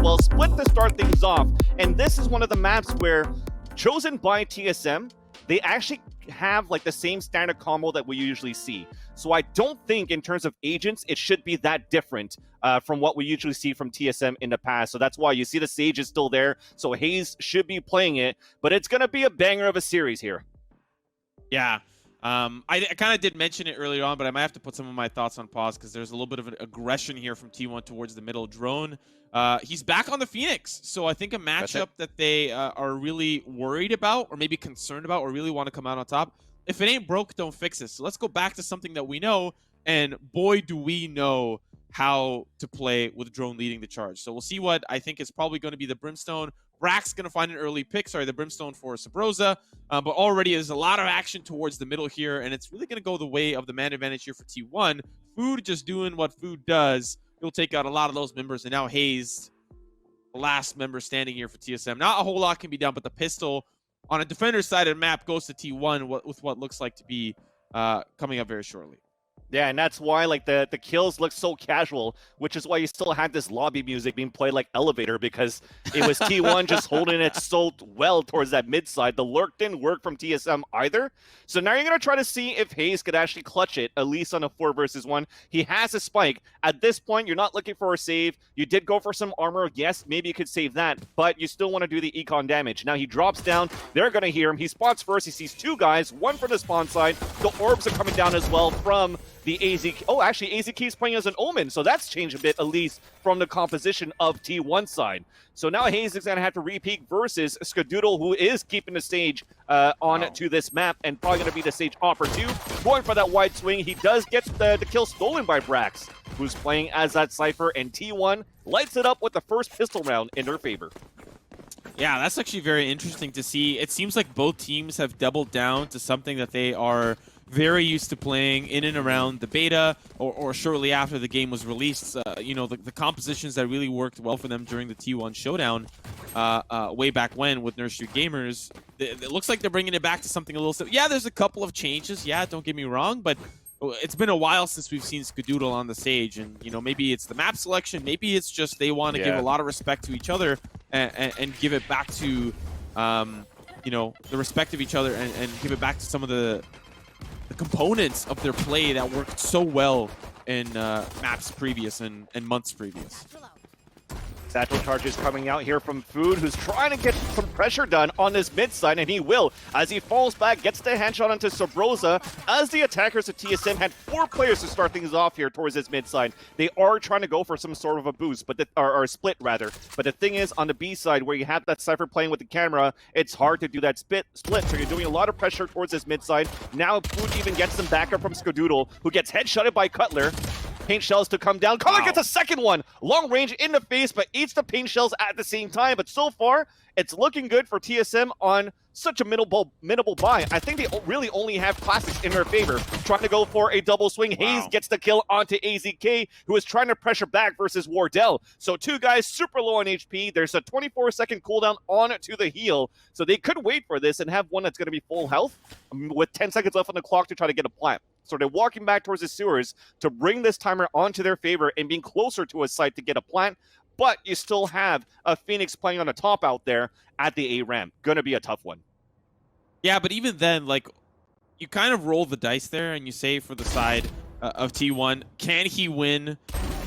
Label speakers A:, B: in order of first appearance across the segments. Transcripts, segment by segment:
A: well. Split to start things off. And this is one of the maps where, chosen by TSM, they actually have like the same standard combo that we usually see. So I don't think in terms of agents, it should be that different from what we usually see from TSM in the past. So that's why you see the Sage is still there. So FaZe should be playing it, but it's going to be a banger of a series here.
B: Yeah. I kind of did mention it earlier on, but I might have to put some of my thoughts on pause because there's a little bit of an aggression here from T1 towards the middle. Drone, he's back on the Phoenix. So I think a matchup that they are really worried about or maybe concerned about or really want to come out on top. If it ain't broke, don't fix it. So let's go back to something that we know. And boy, do we know how to play with Drone leading the charge. So we'll see what I think is probably going to be the Brimstone. Brack's going to find an early pick. Sorry, the Brimstone for Sabrosa. But already there's a lot of action towards the middle here, and it's really going to go the way of the man advantage here for T1. Food just doing what Food does. He'll take out a lot of those members, and now FaZe, the last member standing here for TSM. Not a whole lot can be done, but the pistol on a defender's side of the map goes to T1 with what looks like to be coming up very shortly.
A: Yeah, and that's why like the kills look so casual, which is why you still had this lobby music being played like Elevator, because it was T1 just holding it so well towards that mid side. The lurk didn't work from TSM either. So now you're going to try to see if FaZe could actually clutch it, at least on a 4 versus 1. He has a spike. At this point, you're not looking for a save. You did go for some armor. Yes, maybe you could save that, but you still want to do the econ damage. Now he drops down. They're going to hear him. He spots first. He sees 2 guys, 1 from the spawn side. The orbs are coming down as well from the AZ. Oh, actually, AZ keeps playing as an Omen, so that's changed a bit, at least from the composition of T1 side. So now FaZe is going to have to repeat versus Skadoodle, who is keeping the stage on to this map, and probably going to be the stage offer too. Going for that wide swing. He does get the kill stolen by Brax, who's playing as that Cypher, and T1 lights it up with the first pistol round in their favor.
B: Yeah, that's actually very interesting to see. It seems like both teams have doubled down to something that they are very used to playing in and around the beta or shortly after the game was released. You know, the compositions that really worked well for them during the T1 showdown way back when with Nursery Gamers. It looks like they're bringing it back to something a little... Yeah, there's a couple of changes. Yeah, don't get me wrong, but it's been a while since we've seen Skadoodle on the stage, and you know, maybe it's the map selection, maybe it's just they want to give a lot of respect to each other and give it back to you know, the respect of each other and give it back to some of the components of their play that worked so well in maps previous and months previous.
A: Satchel charges coming out here from Food, who's trying to get some pressure done on this mid side, and he will, as he falls back, gets the handshot onto Sabrosa, as the attackers of TSM had 4 players to start things off here towards this mid side. They are trying to go for some sort of a boost, but or a split rather. But the thing is, on the B side, where you have that Cypher playing with the camera, it's hard to do that split, so you're doing a lot of pressure towards this mid side. Now Food even gets some backup from Skadoodle, who gets headshotted by Cutler. Paint shells to come down. Cutler gets a second one. Long range in the face, but eats the paint shells at the same time. But so far, it's looking good for TSM on such a minimal buy. I think they really only have classics in their favor. Trying to go for a double swing. FaZe gets the kill onto AZK, who is trying to pressure back versus Wardell. So 2 guys super low on HP. There's a 24-second cooldown on to the heal. So they could wait for this and have one that's going to be full health with 10 seconds left on the clock to try to get a plant. So they're walking back towards the sewers to bring this timer onto their favor and being closer to a site to get a plant. But you still have a Phoenix playing on the top out there at the A ramp. Gonna be a tough one.
B: Yeah, but even then, like, you kind of roll the dice there and you say for the side of T1, can he win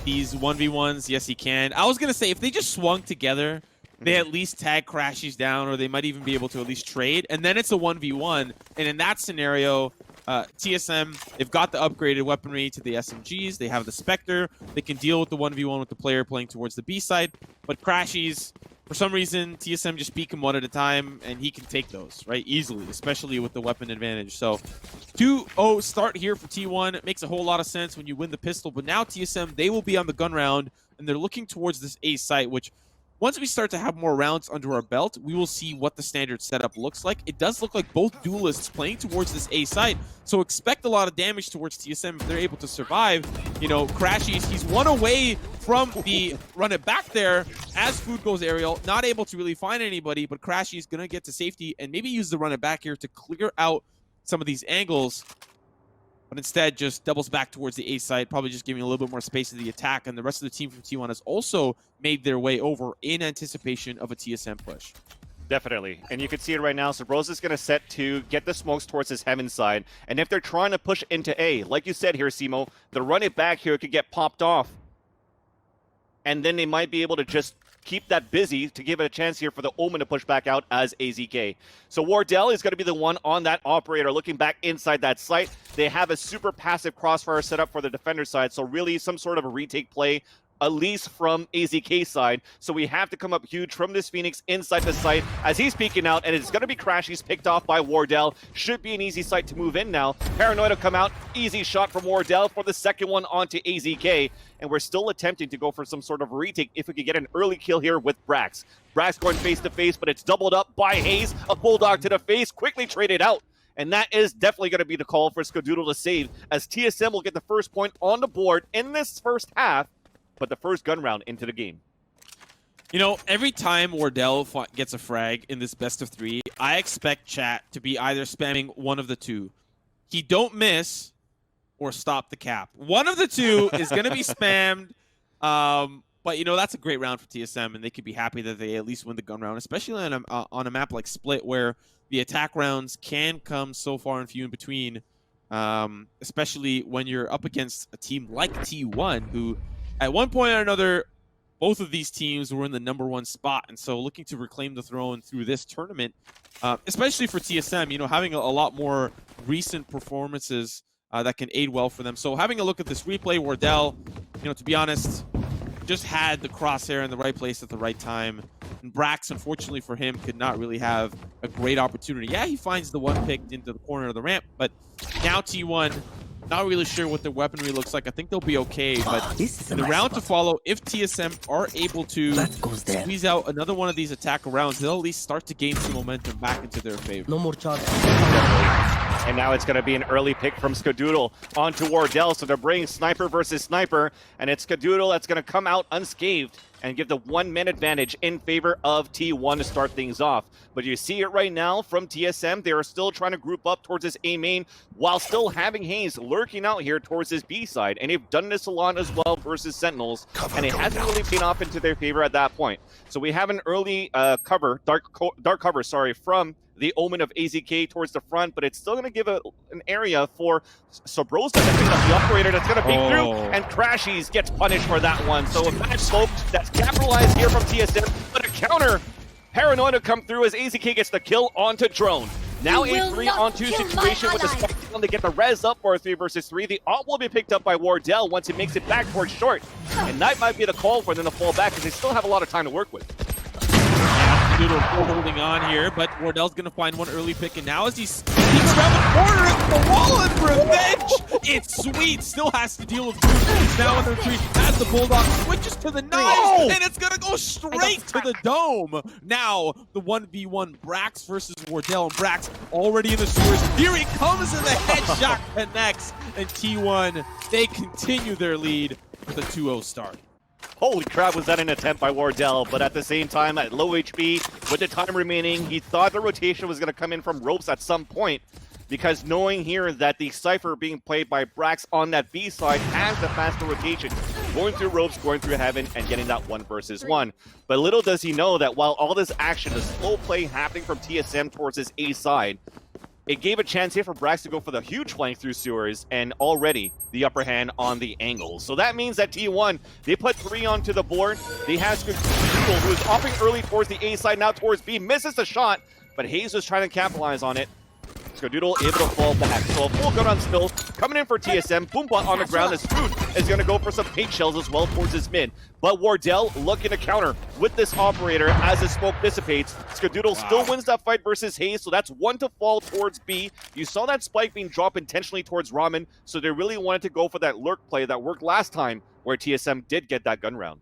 B: these 1v1s? Yes, he can. I was gonna say, if they just swung together, they at least tag Crashies down, or they might even be able to at least trade, and then it's a 1v1. And in that scenario, TSM, they've got the upgraded weaponry to the SMGs. They have the Spectre. They can deal with the 1v1 with the player playing towards the B side. But Crashies, for some reason, TSM just peek him one at a time, and he can take those, right, easily, especially with the weapon advantage. So 2-0 start here for T1. It makes a whole lot of sense when you win the pistol. But now TSM, they will be on the gun round, and they're looking towards this A site, which... Once we start to have more rounds under our belt, we will see what the standard setup looks like. It does look like both duelists playing towards this A site, so expect a lot of damage towards TSM if they're able to survive. You know, Crashies, he's 1 away from the run it back there as Food goes aerial, not able to really find anybody, but Crashies gonna get to safety and maybe use the run it back here to clear out some of these angles. but instead just doubles back towards the A side, probably just giving a little bit more space to the attack, and the rest of the team from T1 has also made their way over in anticipation of a TSM push.
A: Definitely. And you can see it right now. So Rose is going to set to get the smokes towards his heaven side. And if they're trying to push into A, like you said here, Simo, the run it back here could get popped off. And then they might be able to just keep that busy to give it a chance here for the Omen to push back out as AZK. So Wardell is going to be the one on that operator looking back inside that site. They have a super passive crossfire set up for the defender side. So really some sort of a retake play, at least from AZK side. So we have to come up huge from this Phoenix inside the site as he's peeking out, and it's going to be Crash. He's picked off by Wardell. Should be an easy site to move in now. Paranoid will come out. Easy shot from Wardell for the second one onto AZK. And we're still attempting to go for some sort of retake if we could get an early kill here with Brax. Brax going face to face, but it's doubled up by Hayes. A Bulldog to the face, quickly traded out. And that is definitely going to be the call for Skadoodle to save, as TSM will get the first point on the board in this first half, but the first gun round into the game.
B: You know, every time Wardell gets a frag in this best of 3, I expect chat to be either spamming one of the two. He don't miss or stop the cap. One of the two is going to be spammed. But, you know, that's a great round for TSM, and they could be happy that they at least win the gun round, especially on a map like Split, where the attack rounds can come so far and few in between, especially when you're up against a team like T1, who at one point or another, both of these teams were in the #1 spot, and so looking to reclaim the throne through this tournament, especially for TSM, you know, having a lot more recent performances that can aid well for them. So having a look at this replay, Wardell, you know, to be honest, just had the crosshair in the right place at the right time. And Brax, unfortunately for him, could not really have a great opportunity. Yeah, he finds the one picked into the corner of the ramp, but now T1, not really sure what their weaponry looks like. I think they'll be okay, but in the round to follow, if TSM are able to squeeze out another one of these attack rounds, they'll at least start to gain some momentum back into their favor.
C: No more charge.
A: And now it's going to be an early pick from Skadoodle onto Wardell. So they're bringing sniper versus sniper, and it's Skadoodle that's going to come out unscathed and give the 1-man advantage in favor of T1 to start things off. But you see it right now from TSM. They are still trying to group up towards this A main while still having Hayes lurking out here towards this B side. And they've done this a lot as well versus Sentinels. And it hasn't really paid off into their favor at that point. So we have an early dark cover, from the Omen of AZK towards the front, but it's still going to give an area for Sobrosa to pick up the operator that's going to peek through, and Crashies gets punished for that one. So a bad smoke that's capitalized here from TSM, but a counter Paranoid to come through as AZK gets the kill onto Drone. Now a 3-on-2 situation with the spike down to get the res up for a 3 versus 3. The ult will be picked up by Wardell once it makes it back towards short. And that might be the call for them to fall back because they still have a lot of time to work with.
B: Doodle holding on here, but Wardell's going to find one early pick, and now as he sneaks around the corner, it's the wall and revenge! It's sweet, still has to deal with He's now under 3 as the Bulldog switches to the knives, and it's going to go straight to the dome. Now, the 1v1 Brax versus Wardell, and Brax already in the sewers. Here he comes, and the headshot connects, and T1, they continue their lead with a 2-0 start.
A: Holy crap, was that an attempt by Wardell, but at the same time, at low HP, with the time remaining, he thought the rotation was going to come in from ropes at some point, because knowing here that the Cypher being played by Brax on that B side has the faster rotation, going through ropes, going through heaven, and getting that 1 versus 1. But little does he know that while all this action, the slow play happening from TSM towards his A side, it gave a chance here for Brax to go for the huge flank through sewers, and already the upper hand on the angles. So that means that T1, they put 3 onto the board. They have Skadoodle, who is offing early towards the A side, now towards B, misses the shot, but Hayes was trying to capitalize on it. Skadoodle able to fall back. So a full gun on spill coming in for TSM. Boombot on the ground as Food is going to go for some paint shells as well towards his mid. But Wardell looking to counter with this operator as the smoke dissipates. Skadoodle still wins that fight versus Hayes, so that's 1 to fall towards B. You saw that spike being dropped intentionally towards Ramen, so they really wanted to go for that lurk play that worked last time where TSM did get that gun round.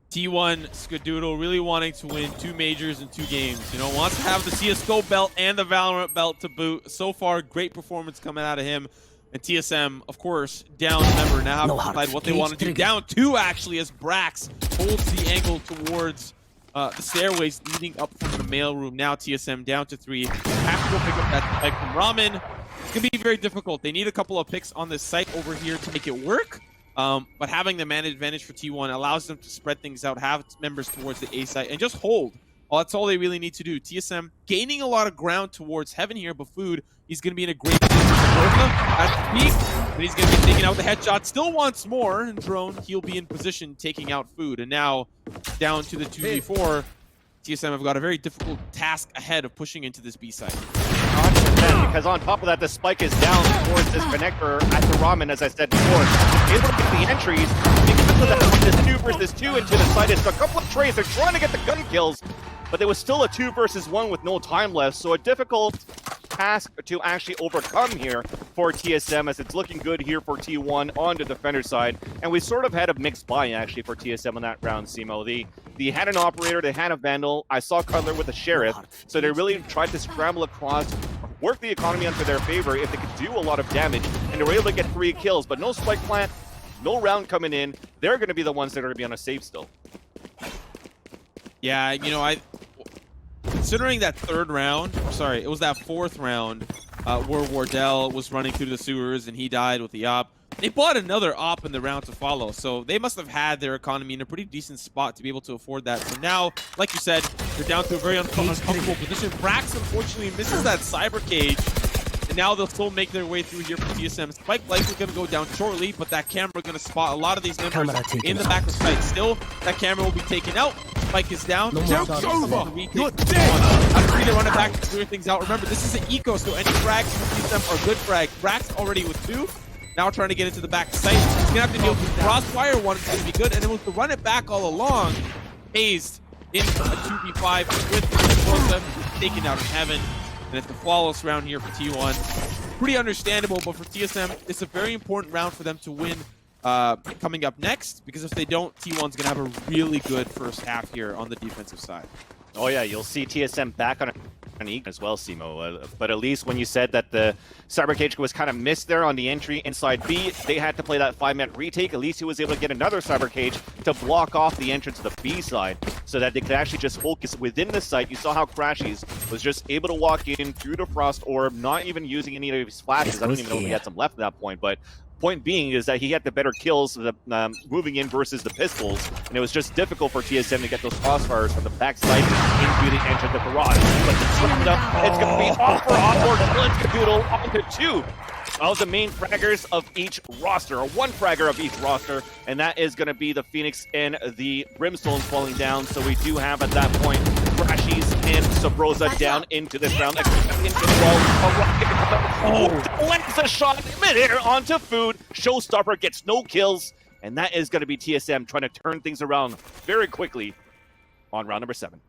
B: T1 Skadoodle really wanting to win 2 majors in 2 games. You know, wants to have the CSGO belt and the Valorant belt to boot. So far, great performance coming out of him. And TSM, of course, down. Remember, now have to decide what they want to do. Down 2, actually, as Brax holds the angle towards the stairways leading up from the mailroom. Now TSM down to 3. Have to go pick up that spike from Ramen. It's going to be very difficult. They need a couple of picks on this site over here to make it work. But having the man advantage for T1 allows them to spread things out, have members towards the A site, and just hold. Well, that's all they really need to do. TSM gaining a lot of ground towards Heaven here, but Food, he's going to be in a great position. At the peak, and he's going to be taking out the headshot. Still wants more, and Drone, he'll be in position taking out Food. And now, down to the 2v4, TSM have got a very difficult task ahead of pushing into this B site.
A: 100%, because on top of that, the spike is down towards this connector at the Ramen, as I said before. Able to get the entries, because of that, this 2 versus 2 into the site. It's a couple of trades. They're trying to get the gun kills, but there was still a 2 versus 1 with no time left, so a difficult task to actually overcome here for TSM, as it's looking good here for T1 on the defender side. And we sort of had a mixed buy actually for TSM on that round, Simo. They had an operator, they had a vandal. I saw Cutler with a sheriff, so they really tried to scramble across, work the economy onto their favor if they could do a lot of damage, and they were able to get 3 kills, but no spike plant, no round coming in. They're going to be the ones that are going to be on a save still.
B: Yeah, you know, considering that third round, sorry, it was that fourth round where Wardell was running through the sewers and he died with the op. They bought another op in the round to follow, so they must have had their economy in a pretty decent spot to be able to afford that. So now, like you said, they're down to a very uncomfortable position. Brax, unfortunately, misses that cyber cage, and now they'll still make their way through here for TSM. Spike likely going to go down shortly, but that camera going to spot a lot of these members in the back of sight. Still, that camera will be taken out. Spike is down.
C: Joke's over.
B: You're dead. I'm free to run it back to clear things out. Remember, this is an eco, so any frags from TSM are good frags. Brax already with 2. Now trying to get into the back site. He's gonna have to deal with Crossfire. One is gonna be good, and then with the run it back all along, hazed in a 2v5 with Rosa taken out in Heaven, and it's a flawless round here for T1. Pretty understandable, but for TSM, it's a very important round for them to win coming up next, because if they don't, T1's gonna have a really good first half here on the defensive side.
A: Oh yeah, you'll see TSM back on an E as well, Simo. But at least when you said that the cyber cage was kind of missed there on the entry inside B, they had to play that 5-minute retake. At least he was able to get another cyber cage to block off the entrance to the B side, so that they could actually just focus within the site. You saw how Crashies was just able to walk in through the Frost Orb, not even using any of his flashes. I don't even know if he had some left at that point, but point being is that he had the better kills moving in versus the pistols, and it was just difficult for TSM to get those crossfires from the backside into the entrance of the garage. But it's going to be off for Onboard, Cadoodle onto 2 of the main fraggers of each roster, or 1 fragger of each roster, and that is going to be the Phoenix and the Brimstone falling down. So we do have at that point Crashies and Sabrosa down into this round. Into the wall. Lands a shot mid-air onto Food. Showstopper gets no kills, and that is going to be TSM trying to turn things around very quickly on round number 7.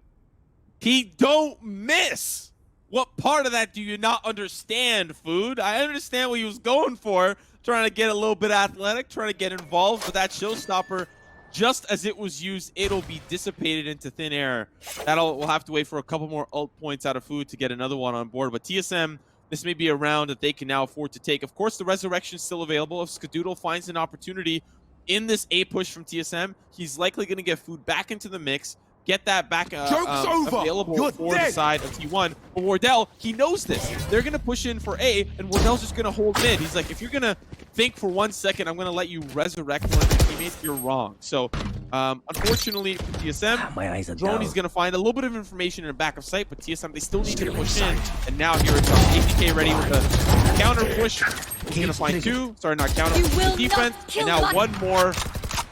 B: He don't miss! What part of that do you not understand, Food? I understand what he was going for, trying to get a little bit athletic, trying to get involved, but that Showstopper, just as it was used, it'll be dissipated into thin air. We'll have to wait for a couple more ult points out of Food to get another one on board, but TSM, this may be a round that they can now afford to take. Of course, the Resurrection is still available. If Skadoodle finds an opportunity in this A push from TSM, he's likely going to get Food back into the mix, get that back available for the side of T1. But Wardell, he knows this. They're going to push in for A, and Wardell's just going to hold mid. He's like, if you're going to think for 1 second, I'm going to let you resurrect one of your teammates, you're wrong. So, unfortunately for TSM, Drone is going to find a little bit of information in the back of sight, but TSM, they still need to push in. And now here it comes. APK ready with a counter push. He's going to find 2. Sorry, not counter. Defense. And now 1 more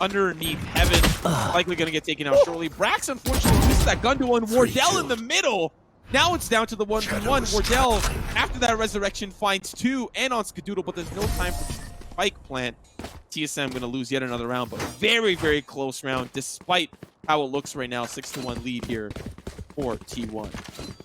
B: underneath Heaven. Likely going to get taken out shortly. Brax, unfortunately, misses that gun to 1. Wardell in the middle. Now it's down to the 1v1. Wardell, after that resurrection, finds 2 and on Skadoodle, but there's no time for spike plant. TSM going to lose yet another round, but very, very close round, despite how it looks right now. 6-1 lead here for T1.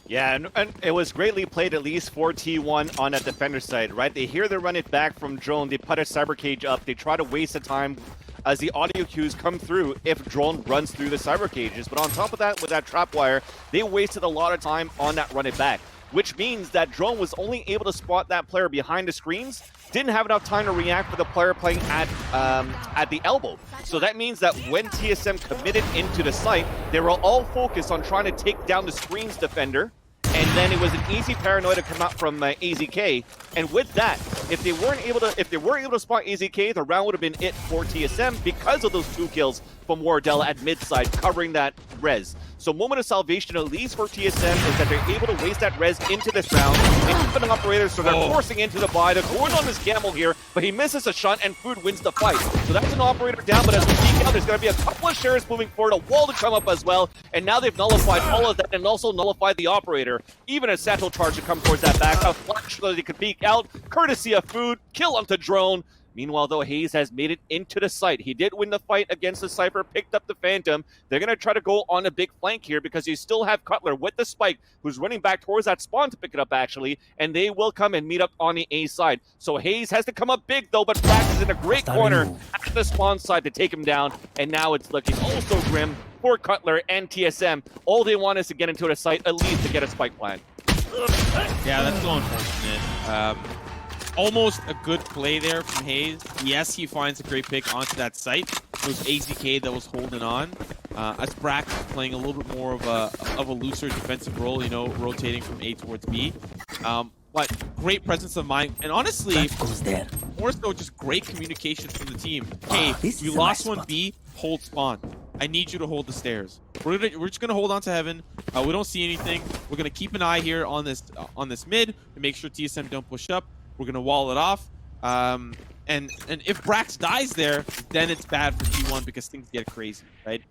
A: Yeah, and it was greatly played, at least for T1 on that defender side, right? They hear the run it back from Drone. They put a cyber cage up. They try to waste the time as the audio cues come through if Drone runs through the cyber cages. But on top of that, with that trap wire, they wasted a lot of time on that run it back, which means that Drone was only able to spot that player behind the screens, didn't have enough time to react for the player playing at the elbow. So that means that when TSM committed into the site, they were all focused on trying to take down the screens defender and then it was an easy paranoia to come out from AZK. And with that, if they were able to spot AZK, the round would have been it for TSM because of those 2 kills from Wardell at mid side covering that res. So moment of salvation, at least for TSM, is that they're able to waste that res into this round. They keep an operator, so they're forcing into the buy. They're going on this gamble here, but he misses a shot and Food wins the fight. So that's an operator down, but as we peek out, there's going to be a couple of shares moving forward, a wall to come up as well, and now they've nullified all of that and also nullified the operator. Even a Satchel charge to come towards that back, a flash so that he could peek out, courtesy of Food, kill onto Drone. Meanwhile, though, FaZe has made it into the site. He did win the fight against the Cypher, picked up the Phantom. They're going to try to go on a big flank here because you still have Cutler with the spike, who's running back towards that spawn to pick it up, actually, and they will come and meet up on the A side. So FaZe has to come up big, though, but Brax is in a great corner at the spawn side to take him down, and now it's looking also grim for Cutler and TSM. All they want is to get into the site, at least to get a spike plant.
B: Yeah, that's so unfortunate. Almost a good play there from FaZe. Yes, he finds a great pick onto that site. It was AZK that was holding on. As Brack is playing a little bit more of a looser defensive role, you know, rotating from A towards B. But great presence of mind, and honestly, more so just great communication from the team. Hey, you lost one B, hold spawn. I need you to hold the stairs. We're just gonna hold on to heaven. We don't see anything. We're gonna keep an eye here on this mid to make sure TSM don't push up. We're going to wall it off. And if Brax dies there, then it's bad for T1 because things get crazy, right?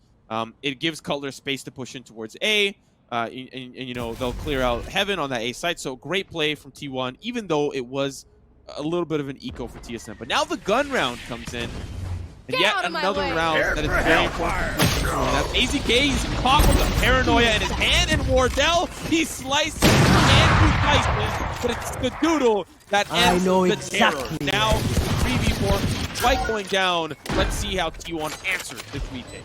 B: It gives Cutler space to push in towards A. And you know, they'll clear out Heaven on that A site. So great play from T1, even though it was a little bit of an eco for TSM. But now the gun round comes in. And yet another round that is very important. That's AZK, he's caught with a paranoia in his hand, and Wardell, he slices and he slices, but it's the doodle that ends the terror. Now, 3v4, Spike going down. Let's see how T1 answers this retake.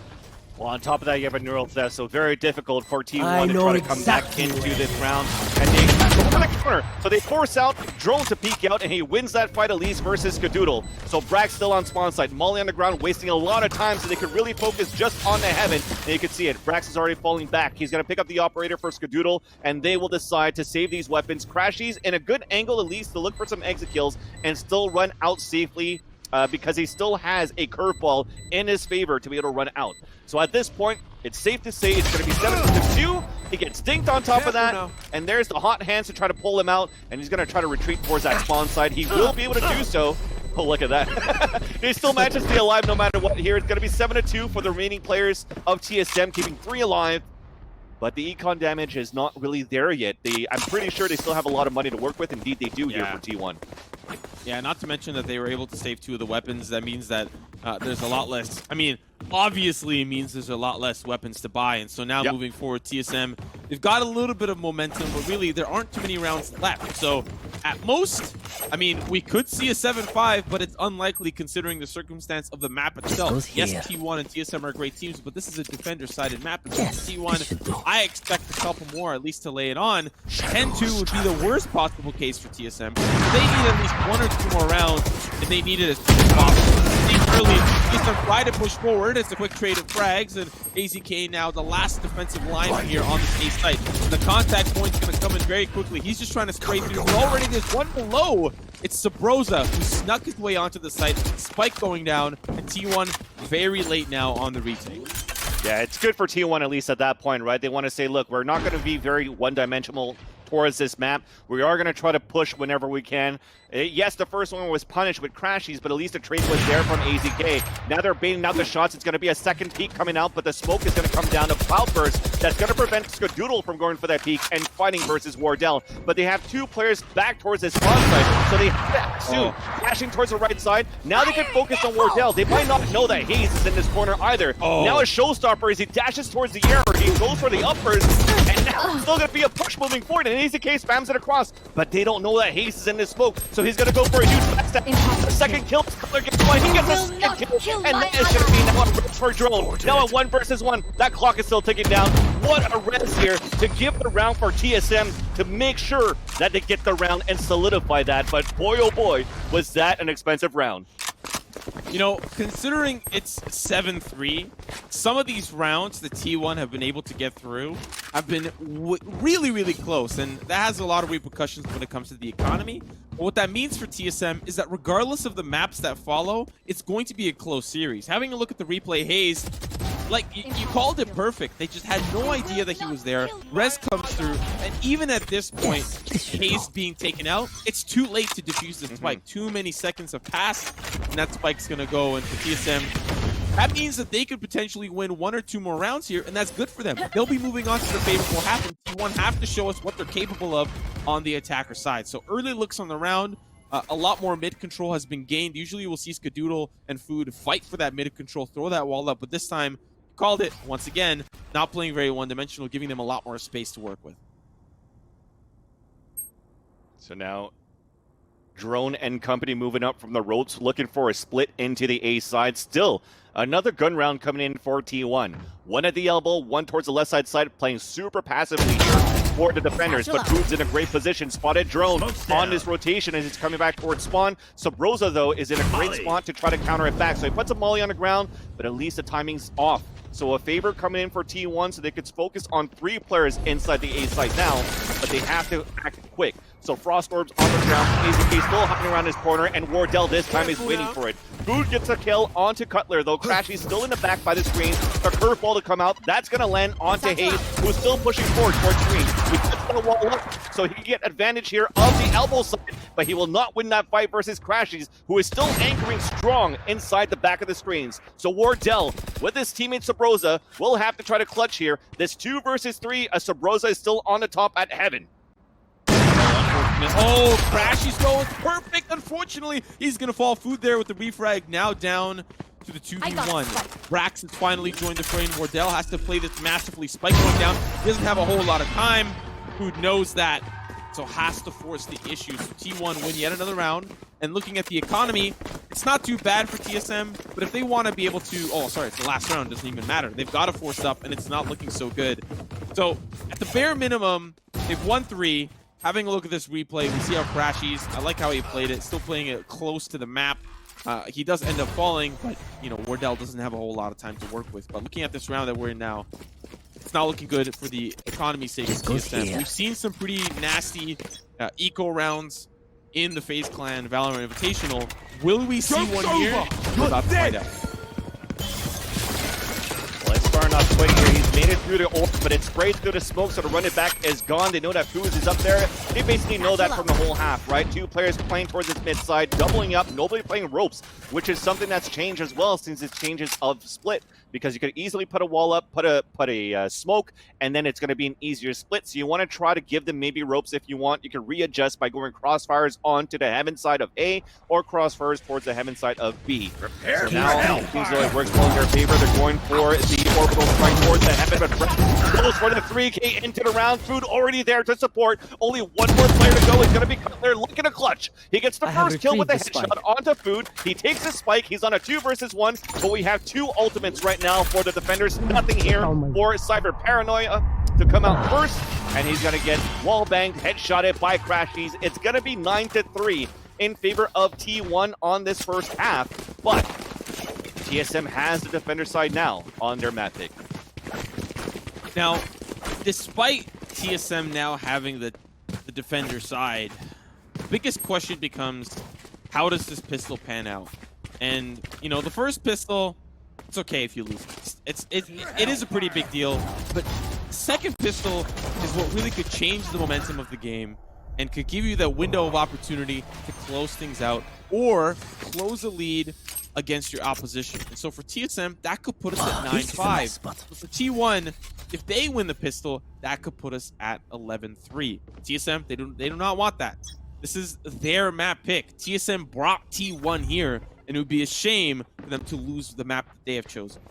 A: Well, on top of that, you have a neural theft, so very difficult for T1 to try to come back into this round. And they go for the corner, so they force out Drone to peek out, and he wins that fight at least versus Skadoodle. So Brax still on spawn side, Molly on the ground, wasting a lot of time so they could really focus just on the Heaven. And you can see it, Brax is already falling back. He's going to pick up the operator for Skadoodle, and they will decide to save these weapons. Crashies in a good angle at least to look for some exit kills and still run out safely. Because he still has a curveball in his favor to be able to run out. So at this point, it's safe to say it's going to be 7-2. He gets dinked on top of that, and there's the hot hands to try to pull him out, and he's going to try to retreat towards that spawn side. He will be able to do so. Oh, look at that. He still manages to stay alive no matter what here. It's going to be 7-2 for the remaining players of TSM, keeping 3 alive. But the econ damage is not really there yet. I'm pretty sure they still have a lot of money to work with. Indeed, they do here for T1.
B: Yeah, not to mention that they were able to save 2 of the weapons. That means that there's a lot less. I mean, obviously it means there's a lot less weapons to buy. And so now moving forward, TSM, they've got a little bit of momentum, but really there aren't too many rounds left. So at most, I mean, we could see a 7-5, but it's unlikely considering the circumstance of the map itself. Yes, T1 and TSM are great teams, but this is a defender-sided map. T1, I expect a couple more at least to lay it on. 10-2 would be the worst possible case for TSM. They need at least 1 or 2 more rounds, and they need it as soon as possible. Early, TSM try to push forward. It's a quick trade of frags, and AZK now the last defensive lineman here on the A site. The contact point's going to come in very quickly. He's just trying to spray through. But already there's one below. It's Sabrosa who snuck his way onto the site. Spike going down, and T1 very late now on the retake.
A: Yeah, it's good for T1 at least at that point, right? They want to say, look, we're not going to be very one-dimensional towards this map. We are going to try to push whenever we can. Yes, the first one was punished with crashies, but at least the trade was there from AZK. Now they're baiting out the shots. It's going to be a second peek coming out, but the smoke is going to come down to Cloudburst. That's going to prevent Skadoodle from going for that peek and fighting versus Wardell. But they have 2 players back towards this spawn site, so they have to act soon. Flashing towards the right side. Now they can focus on Wardell. They might not know that FaZe is in this corner either. Now a showstopper as he dashes towards the air. He goes for the uppers, and now it's still going to be a push moving forward, and AZK spams it across. But they don't know that FaZe is in this smoke, so he's going to go for a huge backstab. The second kill, Cutler gets one. He gets a second kill, and that is going to be now a res for Drone. Now a 1 versus 1. That clock is still ticking down. What a res here to give the round for TSM to make sure that they get the round and solidify that. But boy, oh boy, was that an expensive round.
B: You know, considering it's 7-3, some of these rounds that T1 have been able to get through have been really, really close, and that has a lot of repercussions when it comes to the economy. But what that means for TSM is that regardless of the maps that follow, it's going to be a close series. Having a look at the replay, Hayes, like, you called it perfect. They just had no idea that he was there. Res comes through, and even at this point, Hayes being taken out, it's too late to defuse the spike. Too many seconds have passed, and that spike's going to go into TSM. That means that they could potentially win 1 or 2 more rounds here, and that's good for them. They'll be moving on to the favorable half, and T1 have to show us what they're capable of on the attacker side. So early looks on the round. A lot more mid control has been gained. Usually we'll see Skadoodle and Food fight for that mid control, throw that wall up, but this time, called it once again, not playing very one-dimensional, giving them a lot more space to work with.
A: So now, Drone and company moving up from the ropes, looking for a split into the A side. Still, another gun round coming in for T1. One at the elbow, one towards the left side, playing super passively here for the defenders. But Food's in a great position. Spotted Drone on this rotation as it's coming back towards spawn. Sabrosa, though, is in a great spot to try to counter it back. So he puts a molly on the ground, but at least the timing's off. So a favor coming in for T1 so they could focus on 3 players inside the A site now, but they have to act quick. So Frost Orbs on the ground, AZK still hopping around his corner, and Wardell this time is waiting for it. Food gets a kill onto Cutler, though. Crashy's still in the back by the screen. The curveball to come out, that's going to land onto Hayes, who's still pushing forward towards screen. He puts the wall up, so he can get advantage here of the elbow side, but he will not win that fight versus Crashies, who is still anchoring strong inside the back of the screens. So Wardell, with his teammate Sabrosa, will have to try to clutch here. This 2 versus 3, Sabrosa is still on the top at Heaven.
B: Oh, Crashy's goal is perfect. Unfortunately, he's going to fall. Food there with the refrag, now down to the 2v1. Brax has finally joined the fray, and Wardell has to play this massively. Spike going down. He doesn't have a whole lot of time. Food knows that, so has to force the issue. So T1 win yet another round. And looking at the economy, it's not too bad for TSM, but if they want to be able to... Oh, sorry, it's the last round. Doesn't even matter. They've got to force up, and it's not looking so good. So, at the bare minimum, they've won 3. Having a look at this replay, we see how Crashies, I like how he played it, still playing it close to the map. He does end up falling, but, you know, Wardell doesn't have a whole lot of time to work with. But looking at this round that we're in now, it's not looking good for the economy's sake of TSM. We've seen some pretty nasty eco rounds in the FaZe Clan Valorant Invitational. Will we see one here? We're about to find out.
A: Well, it's far enough quick here. He's made it through the orb, but it sprayed through the smoke, so to run it back is gone. They know that Food is up there. They basically know that from the whole half, right? 2 players playing towards this mid side, doubling up, nobody playing ropes, which is something that's changed as well since it's changes of split. Because you could easily put a wall up, put a smoke, and then it's going to be an easier split. So you want to try to give them maybe ropes if you want. You can readjust by going crossfires onto the Heaven side of A or crossfires towards the Heaven side of B. So now it seems like it works well in their favor. They're going for the orbital strike towards the Heaven, but goes for the 3K into the round. Food already there to support. Only one more player to go. He's going to be Cutler looking to clutch. He gets the first kill with the headshot onto Food. He takes his spike. He's on a 2 versus 1, but we have 2 ultimates right now for the defenders. Nothing here for Cyber Paranoia to come out first, and he's going to get wall banged, headshotted by Crashies. It's going to be 9-3 in favor of T1 on this first half, but TSM has the defender side now on their map pick.
B: Now, despite TSM now having the defender side, the biggest question becomes, how does this pistol pan out? And, you know, the first pistol, it's okay if you lose. It is a pretty big deal, but second pistol is what really could change the momentum of the game and could give you that window of opportunity to close things out or close a lead against your opposition. And so for TSM, that could put us at 9-5. But for T1, if they win the pistol, that could put us at 11-3. TSM, they do not want that. This is their map pick. TSM brought T1 here, and it would be a shame for them to lose the map that they have chosen.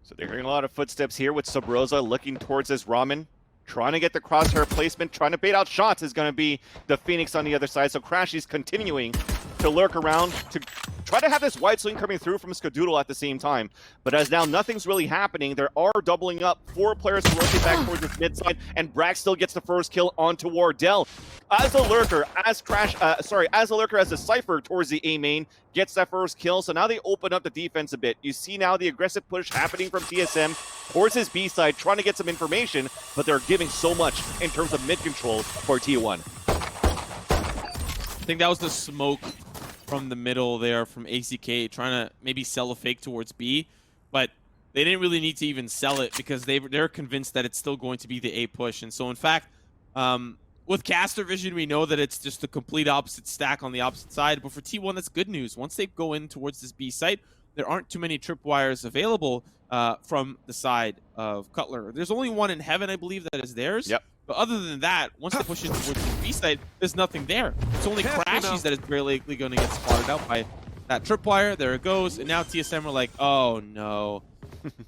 A: So they're hearing a lot of footsteps here with Sabrosa looking towards this Ramen. Trying to get the crosshair placement, trying to bait out shots is going to be the Phoenix on the other side. So Crashy's continuing to lurk around to try to have this white swing coming through from Skadoodle at the same time. But as now nothing's really happening, there are doubling up 4 players to rotate back towards this mid side, and Brax still gets the first kill onto Wardell. as a lurker, as a Cypher towards the A main, gets that first kill. So now they open up the defense a bit. You see now the aggressive push happening from TSM towards his B side, trying to get some information, but they're giving so much in terms of mid control for T1.
B: I think that was the smoke from the middle there from ACK trying to maybe sell a fake towards B, but they didn't really need to even sell it because they're convinced that it's still going to be the A push. And so in fact, with caster vision, we know that it's just the complete opposite stack on the opposite side. But for T1, that's good news. Once they go in towards this B site, there aren't too many tripwires available from the side of Cutler. There's only one in Heaven, I believe, that is theirs.
A: Yep.
B: But other than that, once they push in towards the B side, there's nothing there. It's only Crashies that is very likely going to get spotted out by that tripwire. There it goes. And now TSM are like, oh no.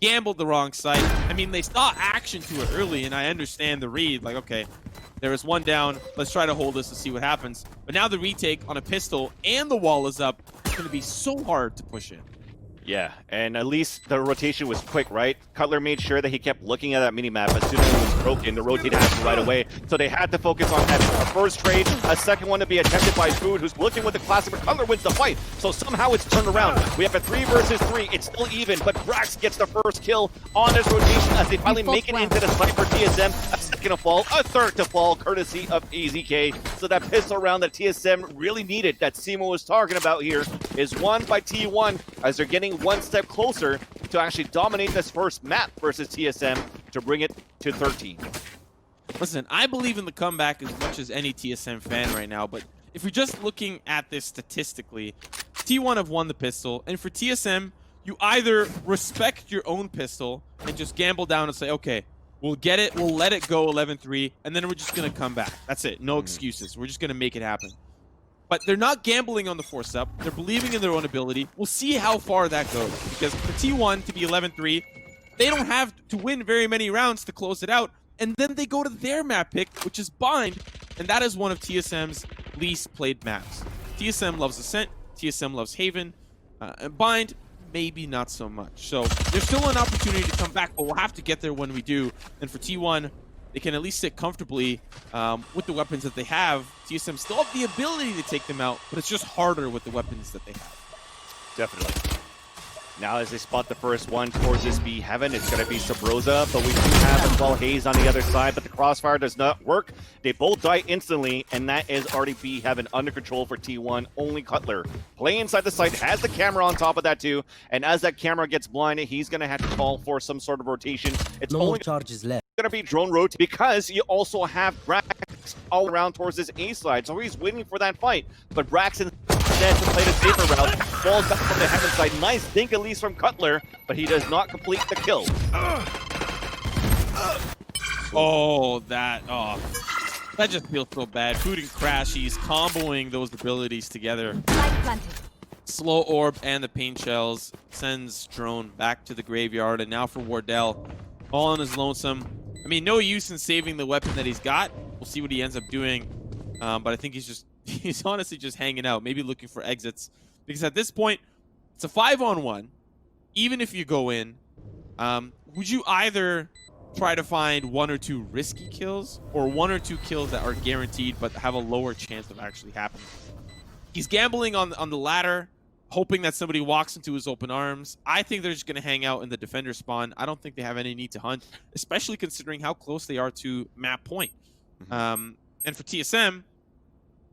B: Gambled the wrong side. I mean, they saw action to it early, and I understand the read. Like, okay, there is one down. Let's try to hold this and see what happens. But now the retake on a pistol and the wall is up. It's going to be so hard to push in.
A: Yeah, and at least the rotation was quick, right? Cutler made sure that he kept looking at that minimap. As soon as it was broken, the rotate happened right away. So they had to focus on having a first trade, a second one to be attempted by Food, who's looking with the classic, but Cutler wins the fight. So somehow it's turned around. We have a 3 versus 3. It's still even, but Brax gets the first kill on this rotation as they finally make it into the sniper TSM. A second to fall, a third to fall, courtesy of AZK. So that pistol round that TSM really needed, that Simo was talking about here, is won by T1 as they're getting one step closer to actually dominate this first map versus TSM to bring it to 13.
B: Listen, I believe in the comeback as much as any TSM fan right now, but if you're just looking at this statistically, T1 have won the pistol, and for TSM, you either respect your own pistol and just gamble down and say, okay, we'll get it, we'll let it go 11-3, and then we're just going to come back. That's it. No excuses. We're just going to make it happen. But they're not gambling on the force up. They're believing in their own ability. We'll see how far that goes. Because for T1 to be 11-3, they don't have to win very many rounds to close it out. And then they go to their map pick, which is Bind. And that is one of TSM's least played maps. TSM loves Ascent. TSM loves Haven. And Bind, maybe not so much. So there's still an opportunity to come back, but we'll have to get there when we do. And for T1, they can at least sit comfortably with the weapons that they have. TSM still have the ability to take them out, but it's just harder with the weapons that they have.
A: Definitely. Now as they spot the first one towards this B Heaven, it's going to be Sabrosa, but we do have as well Haze on the other side, but the crossfire does not work. They both die instantly, and that is already B Heaven under control for T1. Only Cutler playing inside the site, has the camera on top of that too, and as that camera gets blinded, he's going to have to call for some sort of rotation. It's
C: No
A: only
C: charges left.
A: going to be drone rotate because you also have Brax all around towards this A side, so he's waiting for that fight, but Brax instead to play the safer route, falls back from the Heaven side. Nice think at least from Cutler, but he does not complete the kill.
B: Oh, that just feels so bad. Food and Crashies comboing those abilities together. Slow Orb and the Pain Shells sends Drone back to the graveyard, and now for Wardell, all on his lonesome. I mean, no use in saving the weapon that he's got. We'll see what he ends up doing, but I think he's honestly just hanging out, maybe looking for exits, because at this point, it's a 5-on-1. Even if you go in, would you either try to find 1 or 2 risky kills, or 1 or 2 kills that are guaranteed but have a lower chance of actually happening? He's gambling on the latter, hoping that somebody walks into his open arms. I think they're just going to hang out in the defender spawn. I don't think they have any need to hunt, especially considering how close they are to map point. And for TSM,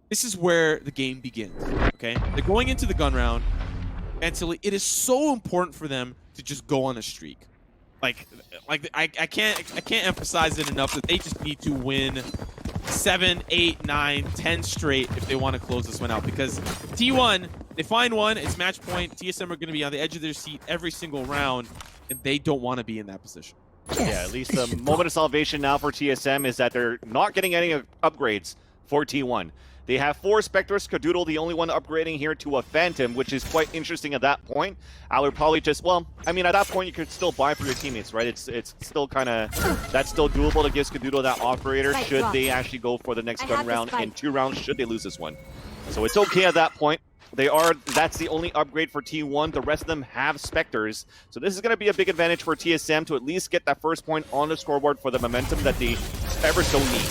B: this is where the game begins, okay? They're going into the gun round, and so it is so important for them to just go on a streak. Like I can't emphasize it enough that they just need to win 7, 8, 9, 10 straight if they want to close this one out. Because T1, they find one, it's match point. TSM are going to be on the edge of their seat every single round, and they don't want to be in that position.
A: Yeah, at least the moment of salvation now for TSM is that they're not getting any upgrades for T1. They have 4 Spectres, Cadoodle, the only one upgrading here to a Phantom, which is quite interesting at that point. I would probably just, well, I mean, at that point, you could still buy for your teammates, right? It's still kind of, that's still doable to give Cadoodle that operator should they actually go for the next gun round in 2 rounds, should they lose this one. So it's okay at that point. That's the only upgrade for T1. The rest of them have Spectres. So this is going to be a big advantage for TSM to at least get that first point on the scoreboard for the momentum that they ever so need.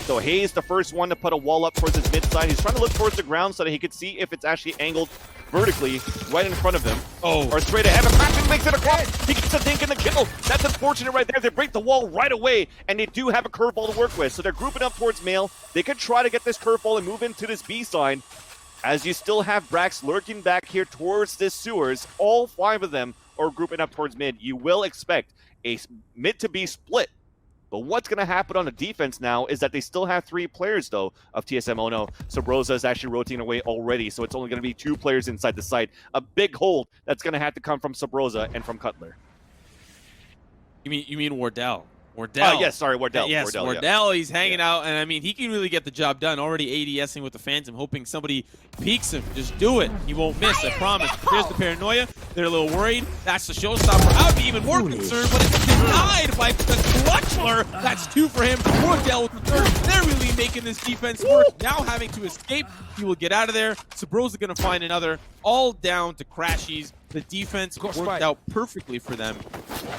A: So Hayes, the first one to put a wall up towards his mid side. He's trying to look towards the ground so that he could see if it's actually angled vertically right in front of him.
B: Oh.
A: Or straight ahead. And Patrick makes it across. He gets a dink in the kill. That's unfortunate right there. They break the wall right away, and they do have a curveball to work with. So they're grouping up towards Mail. They could try to get this curveball and move into this B side. As you still have Brax lurking back here towards this sewers. All 5 of them are grouping up towards mid. You will expect a mid to B split. But what's going to happen on the defense now is that they still have 3 players, though, of TSM. Oh, no. Sabrosa is actually rotating away already, so it's only going to be 2 players inside the site. A big hold that's going to have to come from Sabrosa and from Cutler.
B: You mean Wardell? Wardell.
A: Yes, sorry, Wardell.
B: Yes, Wardell, he's hanging out, and I mean, he can really get the job done. Already ADSing with the Phantom, hoping somebody peeks him. Just do it. He won't miss, I promise. Here's the paranoia. They're a little worried. That's the showstopper. I would be even more concerned, but it's denied by the Clutchler. That's 2 for him. Wardell with the 3rd. They're really making this defense work. Now having to escape. He will get out of there. Sabrosa going to find another. All down to Crashies. The defense worked out perfectly for them.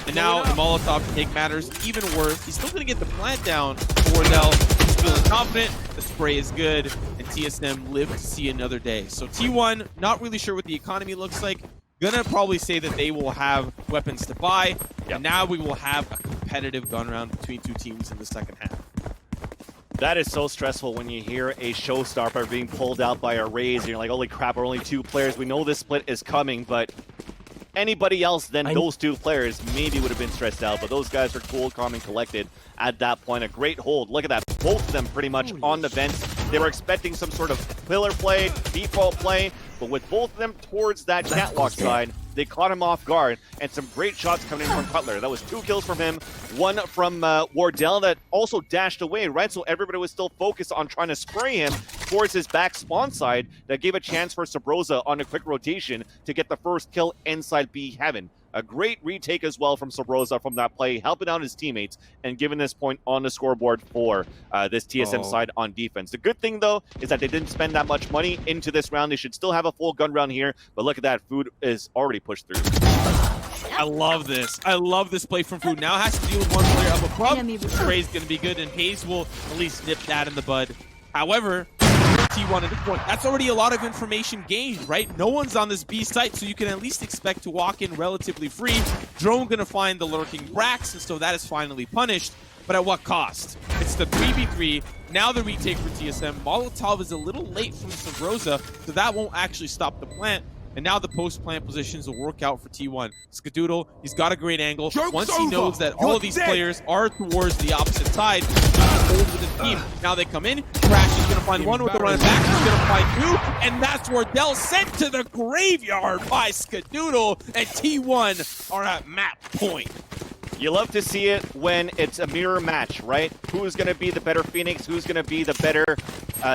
B: And now the Molotov take matters even worse. He's still going to get the plant down for Wardell. He's feeling confident. The spray is good. And TSM live to see another day. So T1, not really sure what the economy looks like. Gonna probably say that they will have weapons to buy. Yep. And now we will have a competitive gun round between 2 teams in the second half.
A: That is so stressful when you hear a showstopper being pulled out by a Raze, and you're like, holy crap, we're only 2 players. We know this split is coming, but anybody else than those 2 players maybe would have been stressed out, but those guys are cool, calm, and collected at that point. A great hold. Look at that. Both of them pretty much on the vents. They were expecting some sort of pillar play, default play, but with both of them towards that catwalk side, they caught him off guard, and some great shots coming in from Cutler. That was 2 kills from him, 1 from Wardell that also dashed away, right? So everybody was still focused on trying to spray him towards his back spawn side. That gave a chance for Sabrosa on a quick rotation to get the first kill inside B Heaven. A great retake as well from Sabrosa from that play, helping out his teammates and giving this point on the scoreboard for this TSM side on defense. The good thing, though, is that they didn't spend that much money into this round. They should still have a full gun round here, but look at that. Food is already pushed through.
B: I love this. I love this play from Food. Now has to deal with 1 player up above. Spray's going to be good, and Hayes will at least nip that in the bud. However, T1 at this point, that's already a lot of information gained, right? No one's on this B site, so you can at least expect to walk in relatively free. Drone gonna find the lurking Brax, and so that is finally punished. But at what cost? It's the 3v3. Now the retake for TSM. Molotov is a little late from Sabrosa, so that won't actually stop the plant. And now the post-plant positions will work out for T1. Skadoodle, he's got a great angle. Once he knows that all of these players are towards the opposite side, he holds with his team. Now they come in. Crash is going to find 1 with the run back. He's going to find 2. And that's Wardell sent to the graveyard by Skadoodle. And T1 are at map point.
A: You love to see it when it's a mirror match, right? Who's going to be the better Phoenix? Who's going to be the better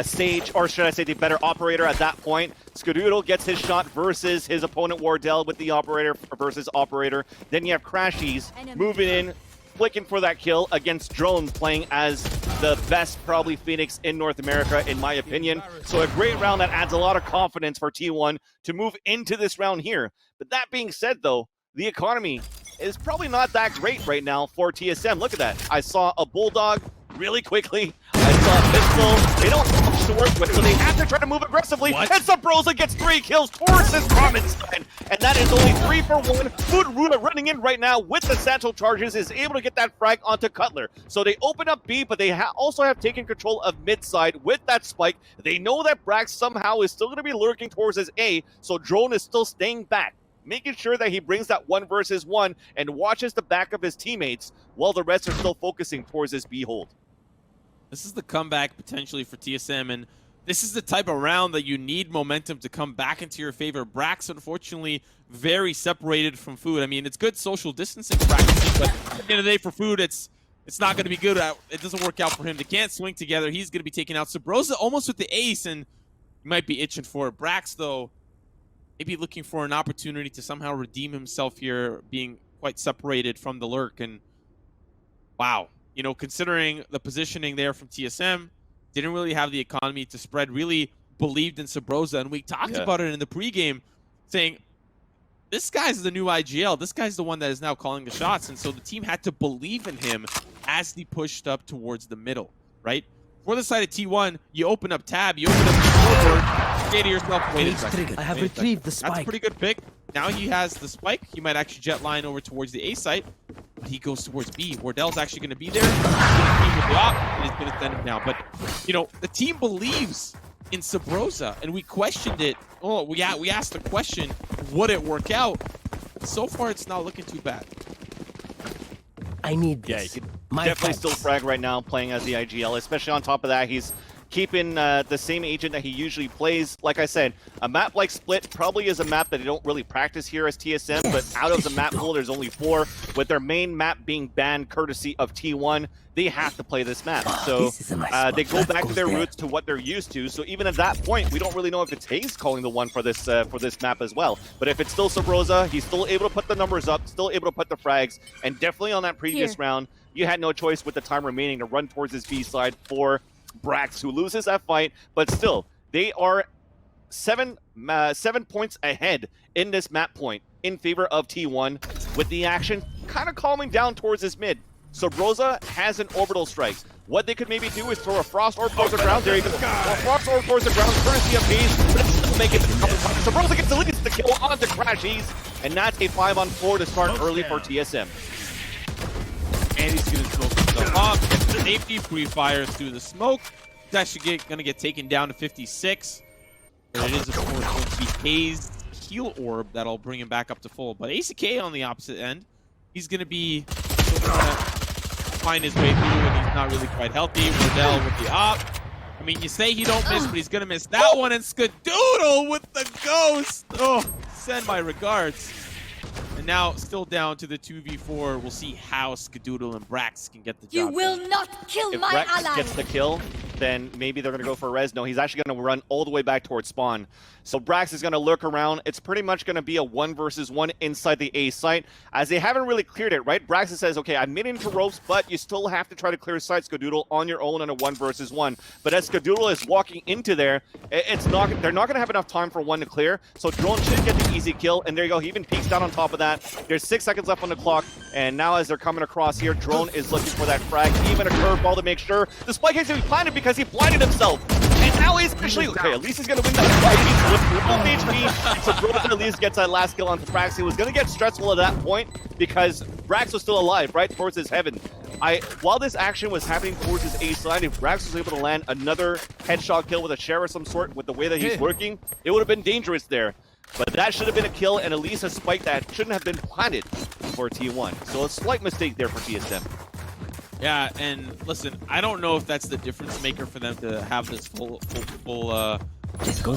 A: Sage? Or should I say the better operator at that point? Skadoodle gets his shot versus his opponent Wardell with the operator versus operator. Then you have Crashies moving in, flicking for that kill against Drone, playing as the best probably Phoenix in North America, in my opinion. So a great round that adds a lot of confidence for T1 to move into this round here. But that being said, though, the economy is probably not that great right now for TSM. Look at that. I saw a Bulldog really quickly. I saw a pistol. They don't have much to work with, so they have to try to move aggressively. And Sabrosa gets 3 kills towards his common side. And that is only 3 for 1. Food Runa running in right now with the satchel charges is able to get that frag onto Cutler. So they open up B, but they also have taken control of mid side with that spike. They know that Brax somehow is still going to be lurking towards his A, so Drone is still staying back, making sure that he brings that 1 versus 1 and watches the back of his teammates while the rest are still focusing towards this B hold.
B: This is the comeback potentially for TSM, and this is the type of round that you need momentum to come back into your favor. Brax, unfortunately, very separated from Food. I mean, it's good social distancing practices, but at the end of the day for Food, it's not going to be good. It doesn't work out for him. They can't swing together. He's going to be taken out. Sabrosa almost with the ace, and he might be itching for it. Brax, though, maybe looking for an opportunity to somehow redeem himself here, being quite separated from the lurk. And wow, you know, considering the positioning there from TSM, didn't really have the economy to spread, really believed in Sabrosa. And we talked about it in the pregame, saying, this guy's the new IGL. This guy's the one that is now calling the shots. And so the team had to believe in him as he pushed up towards the middle, right? For the side of T1, you open up tab, you open up the scoreboard, say to yourself, wait a second.
C: I have retrieved the spike.
B: That's a pretty good pick. Now he has the spike. He might actually jet line over towards the A site, but he goes towards B. Wardell's actually going to be there. He's going to team with the op, and he's going to send him down. But, you know, the team believes in Sabrosa, and we questioned it. Oh, we asked the question, would it work out? So far, it's not looking too bad.
C: I need this.
A: Yeah, he could definitely still frag right now playing as the IGL, especially on top of that, he's keeping the same agent that he usually plays. Like I said, a map like Split probably is a map that they don't really practice here as TSM, but out of the map pool, there's only 4. With their main map being banned courtesy of T1, they have to play this map. So they go back to their roots, to what they're used to. So even at that point, we don't really know if it's FaZe calling the one for this map as well. But if it's still Sabrosa, he's still able to put the numbers up, still able to put the frags, and definitely on that previous round, you had no choice with the time remaining to run towards his B side for Brax, who loses that fight, but still, they are 7 points ahead in this map point in favor of T1, with the action kind of calming down towards his mid. So Rosa has an orbital strike. What they could maybe do is throw a frost orb towards the ground. There you go. A frost orb towards the ground, courtesy of FaZe, but it doesn't make it a couple times. So Rosa gets the kill onto Crashies, and that's a 5-on-4 to start early for TSM.
B: And he's going to smoke himself off. Gets the safety, pre-fires through the smoke. He's actually going to get taken down to 56. But it is, of course, going to be K's heal orb that'll bring him back up to full. But ACK on the opposite end, he's going to be still trying to find his way through, and he's not really quite healthy. Wardell with the op. I mean, you say he don't miss, but he's going to miss that one. And Skadoodle with the ghost. Oh, send my regards. And now, still down to the 2v4. We'll see how Skadoodle and Brax can get the job
D: You will
B: done.
D: not kill
A: If
D: my
A: Brax
D: ally.
A: gets the kill, then maybe they're going to go for a res. No, he's actually going to run all the way back towards spawn. So Brax is going to lurk around. It's pretty much going to be a 1 versus 1 inside the A site, as they haven't really cleared it, right? Brax says, okay, I'm mid into ropes, but you still have to try to clear site Skadoodle on your own in a 1 versus 1. But as Skadoodle is walking into there, they're not going to have enough time for one to clear. So Drone should get the easy kill, and there you go. He even peeks down on top of that. There's 6 seconds left on the clock, and now as they're coming across here, Drone is looking for that frag, even a curveball to make sure the spike is to be planted because he blinded himself. And now he's actually, okay, at least he's going to win that fight. He's with full HP, so Drone at least gets that last kill onto Brax. It was going to get stressful at that point because Brax was still alive, right, towards his heaven. While this action was happening towards his A side, if Brax was able to land another headshot kill with a share of some sort, with the way that he's working, it would have been dangerous there. But that should have been a kill, and at least a spike that shouldn't have been planted for T1. So a slight mistake there for TSM.
B: Yeah, and listen, I don't know if that's the difference maker for them to have this full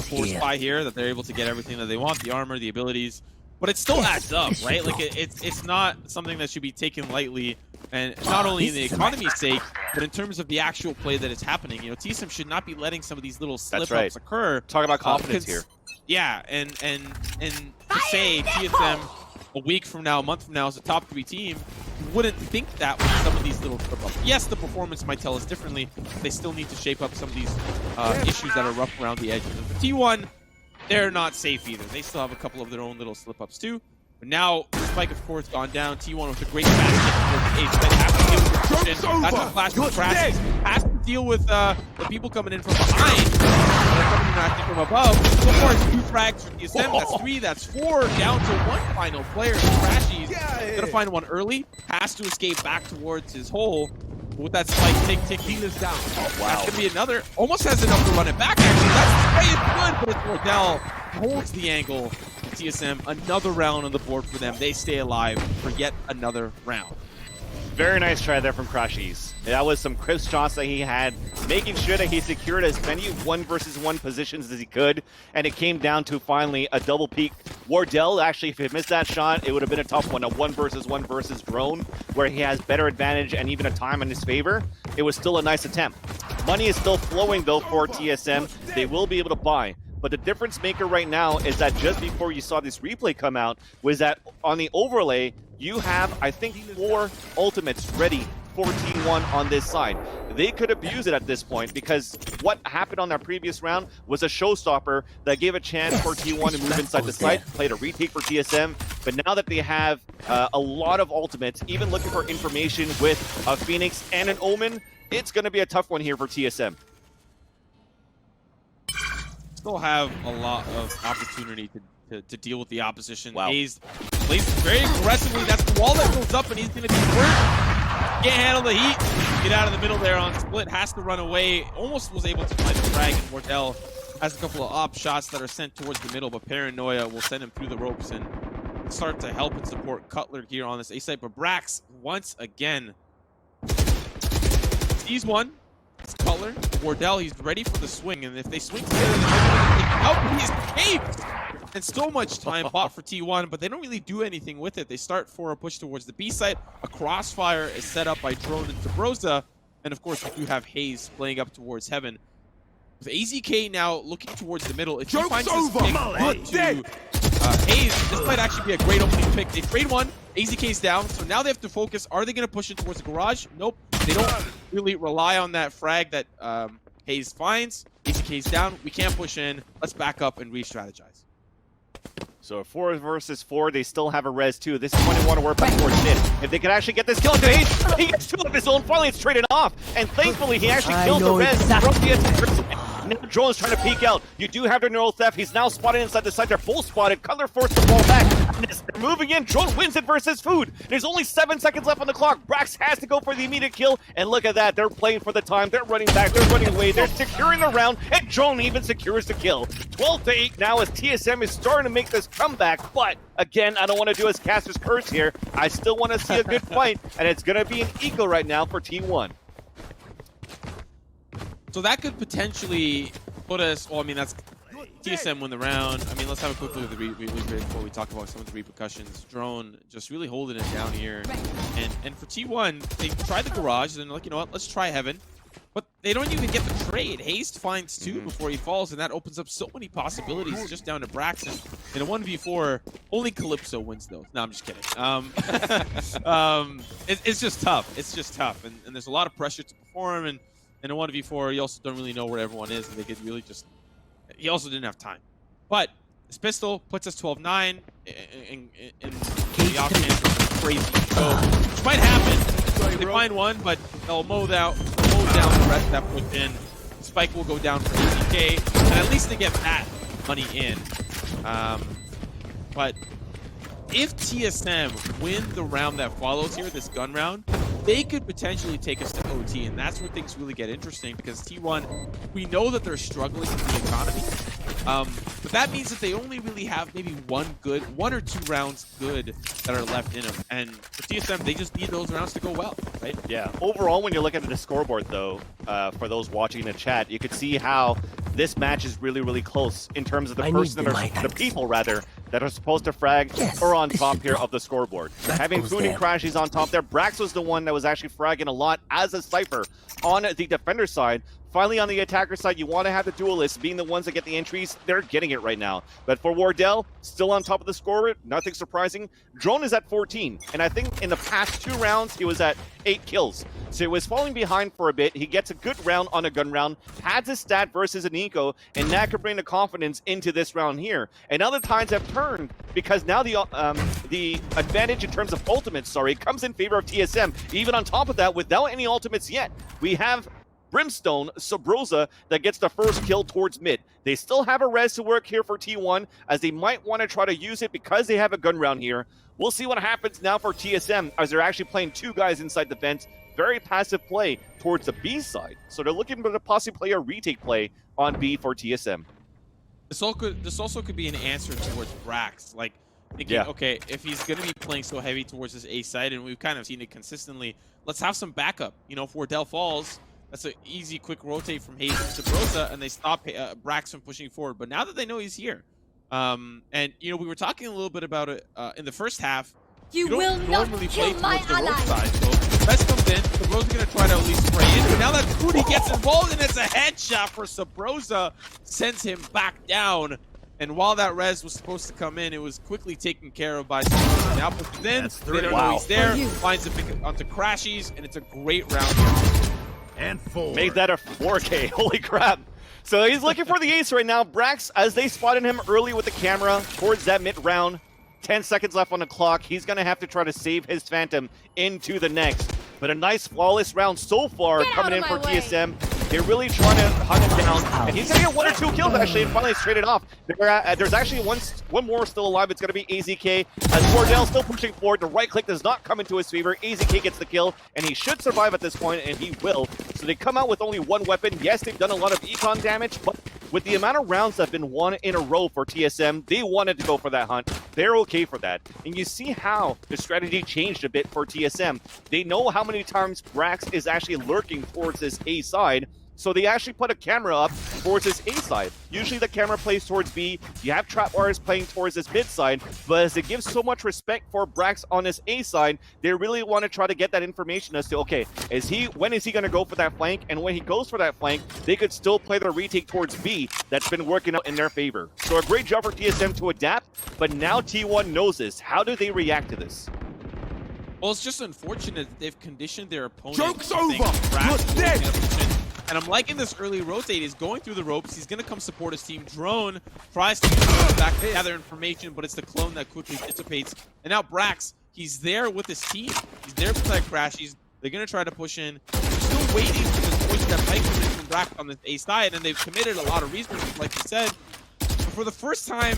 B: force buy here, that they're able to get everything that they want, the armor, the abilities, but it still adds up, right? Like it's not something that should be taken lightly, and not only in the economy's sake, but in terms of the actual play that is happening. You know, TSM should not be letting some of these little slip-ups occur.
A: Talk about confidence here.
B: Yeah, and to say TSM a week from now, a month from now is a top 3 team, you wouldn't think that with some of these little slip-ups. Yes, the performance might tell us differently. They still need to shape up some of these issues that are rough around the edges. But T1, they're not safe either. They still have a couple of their own little slip-ups too. But now, the spike, of course, gone down. T1 with a great basket. That's a flash from Crash. Has to deal with the people coming in from behind. They're coming in actually from above. So far, it's 2 frags for TSM. That's 3, that's 4. Down to 1 final player. Crashies gonna find one early. Has to escape back towards his hole. But with that spike, tick, he lives down. Oh, wow. That's gonna be another. Almost has enough to run it back, actually. That's the way it's good, but it's Wardell holds the angle. TSM, another round on the board for them. They stay alive for yet another round.
A: Very nice try there from Crashies. That was some crisp shots that he had, making sure that he secured as many 1 versus 1 positions as he could, and it came down to finally a double peek. Wardell, actually, if he missed that shot, it would have been a tough one, a 1 versus 1 versus Drone, where he has better advantage and even a time in his favor. It was still a nice attempt. Money is still flowing, though, for TSM. They will be able to buy. But the difference maker right now is that just before you saw this replay come out, was that on the overlay, you have, I think, 4 ultimates ready for T1 on this side. They could abuse it at this point because what happened on that previous round was a showstopper that gave a chance for T1 to move inside the site, played a retake for TSM, But now that they have a lot of ultimates, even looking for information with a Phoenix and an Omen, it's going to be a tough one here for TSM.
B: Still have a lot of opportunity to deal with the opposition.
A: Wow.
B: FaZe plays very aggressively. That's the wall that goes up, and he's going to be hurt. Can't handle the heat. Get out of the middle there on split. Has to run away. Almost was able to find the frag, and Wardell has a couple of op shots that are sent towards the middle, but Paranoia will send him through the ropes and start to help and support Cutler here on this A site. But Brax, once again, sees one. It's Cutler. Wardell, he's ready for the swing, and if they swing together, out, he's caved! And so much time bought for T1, but they don't really do anything with it. They start for a push towards the B site. A crossfire is set up by Drone and Sabrosa, and of course we do have Hayes playing up towards Heaven. With AZK now looking towards the middle, if he finds this pick onto Hayes, this might actually be a great opening pick. They trade one, AZK's down, so now they have to focus. Are they going to push it towards the garage? Nope. They don't really rely on that frag that Hayes finds. AZK's down. We can't push in. Let's back up and re-strategize.
A: So 4 versus 4, they still have a res too. This is when they want to work back towards mid. If they can actually get this kill into Hayes, he gets 2 of his own. Finally, it's traded off. And thankfully, he actually killed the res from the attacker. Now Drone's trying to peek out. You do have the neural theft. He's now spotted inside the site. They're full spotted. Cutler forced the ball back. And as they're moving in, Drone wins it versus Food. There's only 7 seconds left on the clock. Brax has to go for the immediate kill. And look at that. They're playing for the time. They're running back. They're running away. They're securing the round. And Drone even secures the kill. 12-8 now as TSM is starting to make this comeback. But again, I don't want to do his caster's curse here. I still want to see a good fight. And it's going to be an eco right now for T1.
B: So that could potentially put us, well, I mean, that's TSM win the round. I mean, let's have a quick look at the replay before we talk about some of the repercussions. Drone just really holding it down here. And for T1, they try the garage, and they're like, you know what, let's try Heaven. But they don't even get the trade. Hayes finds 2 before he falls, and that opens up so many possibilities just down to Braxton. In a 1v4, only Calypso wins those. No, I'm just kidding. It's just tough. It's just tough. And there's a lot of pressure to perform, and in a 1v4, you also don't really know where everyone is, and they could really just... He also didn't have time. But this pistol puts us 12-9 in the offhand. Crazy. So, which might happen. They find one, but they'll mow down the rest that push in. Spike will go down for AZK, and at least they get that money in. But if TSM win the round that follows here, this gun round, they could potentially take us to OT, and that's where things really get interesting, because T1, we know that they're struggling with the economy, but that means that they only really have maybe 1 or 2 rounds good that are left in them, and for TSM, they just need those rounds to go well, right?
A: Yeah, overall, when you look at the scoreboard, though, for those watching the chat, you could see how this match is really, really close in terms of the people that are supposed to frag or on top here of the scoreboard. Having Food and Crashies on top there, Brax was the one that was actually fragging a lot as a Cypher on the defender side. Finally, on the attacker side, you want to have the duelists being the ones that get the entries. They're getting it right now. But for Wardell, still on top of the scoreboard, nothing surprising. Drone is at 14, and I think in the past 2 rounds, he was at 8 kills. So he was falling behind for a bit. He gets a good round on a gun round, has his stat versus an eco, and that could bring the confidence into this round here. And now the tides have turned, because now the advantage in terms of ultimates, comes in favor of TSM. Even on top of that, without any ultimates yet, we have Brimstone, Sabrosa, that gets the first kill towards mid. They still have a res to work here for T1, as they might want to try to use it because they have a gun round here. We'll see what happens now for TSM, as they're actually playing 2 guys inside the fence. Very passive play towards the B side. So they're looking to possibly play a retake play on B for TSM.
B: This also could be an answer towards Brax. Like, thinking, okay, if he's going to be playing so heavy towards this A side, and we've kind of seen it consistently, let's have some backup. You know, if Wardell falls, that's an easy, quick rotate from Hayes to Sabrosa, and they stop Brax from pushing forward. But now that they know he's here, and, you know, we were talking a little bit about it in the first half. You will not kill my ally. So Best comes in. Sabrosa's going to try to at least spray in. But now that Foodie gets involved, and it's a headshot for Sabrosa, sends him back down. And while that res was supposed to come in, it was quickly taken care of by Sabrosa. Now pushes in. They don't know he's there. Finds a pick onto Crashies, and it's a great round here.
D: And 4.
A: Made that a 4K. Holy crap. So he's looking for the ace right now. Brax, as they spotted him early with the camera towards that mid round, 10 seconds left on the clock. He's going to have to try to save his Phantom into the next. But a nice flawless round so far coming in for TSM. They're really trying to hunt him down, and he's gonna get 1 or 2 kills actually, and finally traded off. There's actually one more still alive. It's gonna be AZK. As Wardell still pushing forward, the right click does not come into his favor. AZK gets the kill, and he should survive at this point, and he will. So they come out with only 1 weapon. Yes, they've done a lot of econ damage, but with the amount of rounds that have been won in a row for TSM, they wanted to go for that hunt. They're okay for that. And you see how the strategy changed a bit for TSM. They know how many times Brax is actually lurking towards this A side, so they actually put a camera up towards this A side. Usually the camera plays towards B. You have trap wires playing towards this mid side, but as it gives so much respect for Brax on this A side, they really want to try to get that information as to, okay, when is he going to go for that flank? And when he goes for that flank, they could still play the retake towards B that's been working out in their favor. So a great job for TSM to adapt, but now T1 knows this. How do they react to this?
B: Well, it's just unfortunate that they've conditioned their opponent.
D: Joke's
B: to think
D: over!
B: Brax
D: You're dead!
B: will get a position. And I'm liking this early rotate. He's going through the ropes. He's going to come support his team. Drone tries to back to gather information, but it's the clone that quickly dissipates. And now Brax, he's there with his team. He's there for that crash. They're going to try to push in. They're still waiting for this push that might come in from Brax on this A side, and they've committed a lot of resources, like you said. But for the first time,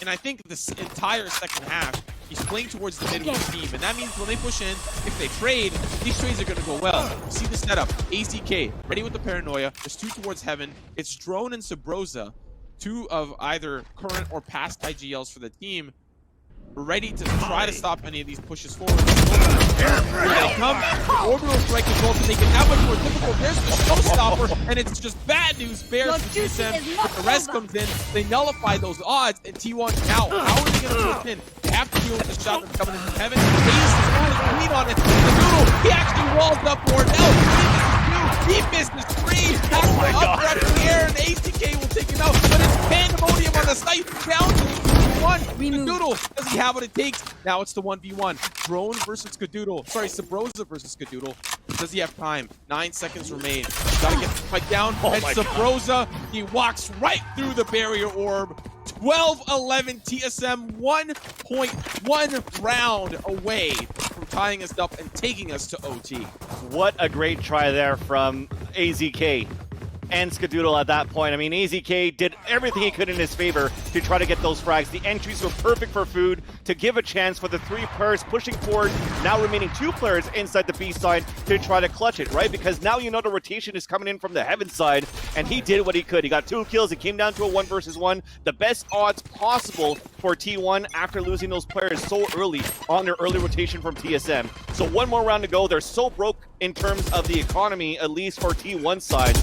B: and I think this entire second half, he's playing towards the mid with the team, and that means when they push in, if they trade, these trades are going to go well. You see the setup. AZK, ready with the paranoia. There's 2 towards heaven. It's Drone and Sabrosa, 2 of either current or past IGLs for the team, ready to try to stop any of these pushes forward. Here they come. The orbital strike is going to make it that much more difficult. There's the showstopper, and it's just bad news bears for TSM. If the rest comes in, they nullify those odds, and T1 now, how are they going to push in? They have to deal with the shot that's coming in from heaven. Ace is going to lead on it. The Doodle, he actually walls up Wardell. He misses 3. That's the up in the air, and ATK will take him out. But it's pandemonium on the site. Down to the 1. Skadoodle, does he have what it takes? Now it's the 1v1. Drone versus Skadoodle. Sorry, Sabrosa versus Skadoodle. Does he have time? 9 seconds remain. Gotta get the fight down. And Sabrosa, he walks right through the barrier orb. 12-11 TSM, 1.1 round away from tying us up and taking us to OT.
A: What a great try there from AZK and Skadoodle at that point. I mean, AZK did everything he could in his favor to try to get those frags. The entries were perfect for Food to give a chance for the 3 players pushing forward, now remaining 2 players inside the B side to try to clutch it, right? Because now you know the rotation is coming in from the Heaven side, and he did what he could. He got 2 kills. It came down to a 1 versus 1. The best odds possible for T1 after losing those players so early on their early rotation from TSM. So 1 more round to go. They're so broke in terms of the economy, at least for T1 side.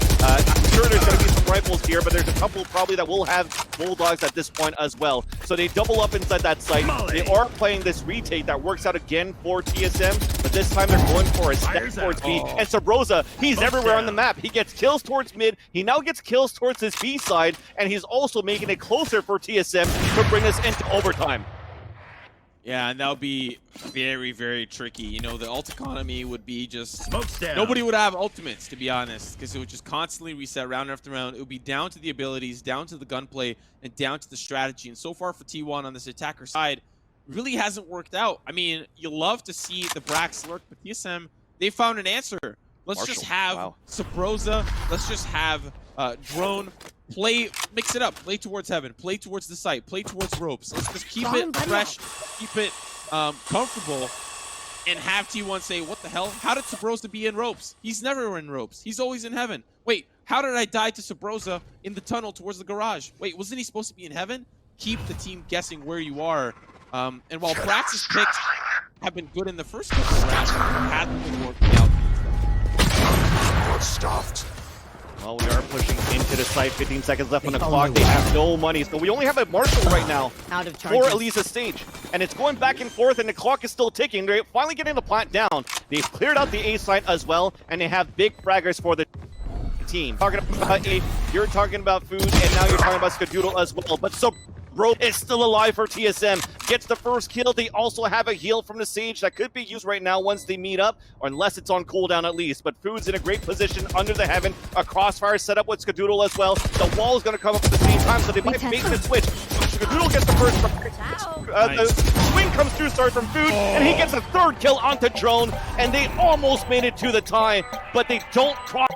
A: I'm sure there's going to be some rifles here, but there's a couple probably that will have bulldogs at this point as well. So they double up inside that site. They are playing this retake that works out again for TSM, but this time they're going for a step towards B. And Sabrosa, he's everywhere on the map. He gets kills towards mid. He now gets kills towards his B side, and he's also making it closer for TSM to bring us into overtime.
B: Yeah, and that would be very, very tricky. You know, the ult economy would be just... Nobody would have ultimates, to be honest, because it would just constantly reset round after round. It would be down to the abilities, down to the gunplay, and down to the strategy. And so far for T1 on this attacker side, really hasn't worked out. I mean, you love to see the Brax lurk, but TSM, they found an answer. Let's just have Sabrosa. Let's just have Drone. Mix it up. Play towards heaven. Play towards the site. Play towards ropes. Let's just keep it fresh, keep it comfortable, and have T1 say, what the hell? How did Sabrosa be in ropes? He's never in ropes. He's always in heaven. Wait, how did I die to Sabrosa in the tunnel towards the garage? Wait, wasn't he supposed to be in heaven? Keep the team guessing where you are. And while Brax's picks have been good in the first couple of rounds, it hasn't been working out.
A: Well, we are pushing into the site. 15 seconds left on the clock. They have no money. So we only have a Marshall right now for Elisa's stage. And it's going back and forth, and the clock is still ticking. They're finally getting the plant down. They've cleared out the A site as well, and they have big fraggers for the team. Talking about A, you're talking about Food, and now you're talking about Skadoodle as well. But Bro is still alive for TSM. Gets the first kill. They also have a heal from the Sage that could be used right now once they meet up, or unless it's on cooldown at least. But Food's in a great position under the heaven. A crossfire set up with Skadoodle as well. The wall is going to come up at the same time, so they might make the switch. Skadoodle gets the first. the swing comes through, sorry, from Food, and he gets a third kill onto Drone, and they almost made it to the tie, but they don't cross.